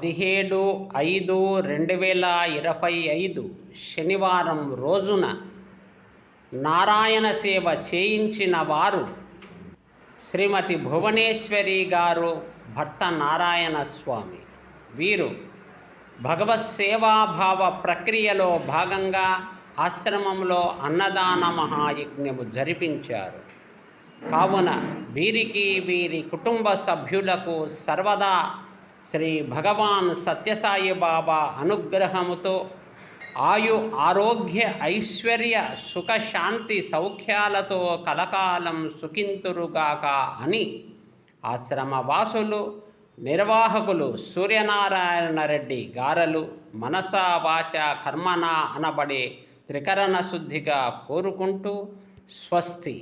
17/5/2025 శనివారం రోజున నారాయణ సేవ చేయించిన వారు శ్రీమతి భువనేశ్వరి గారు, భర్త నారాయణ స్వామి. వీరు భగవత్ సేవాభావ ప్రక్రియలో భాగంగా ఆశ్రమంలో అన్నదాన మహాయజ్ఞము జరిపించారు. కావున వీరికి, వీరి కుటుంబ సభ్యులకు సర్వదా శ్రీ భగవాన్ సత్యసాయి బాబా అనుగ్రహముతో ఆయు ఆరోగ్య ఐశ్వర్య సుఖశాంతి సౌఖ్యాలతో కలకాలం సుఖింతురుగాక అని ఆశ్రమవాసులు, నిర్వాహకులు సూర్యనారాయణ రెడ్డి గారలు మనసా వాచ కర్మణ అనబడే త్రికరణ శుద్ధిగా కోరుకుంటూ స్వస్తి.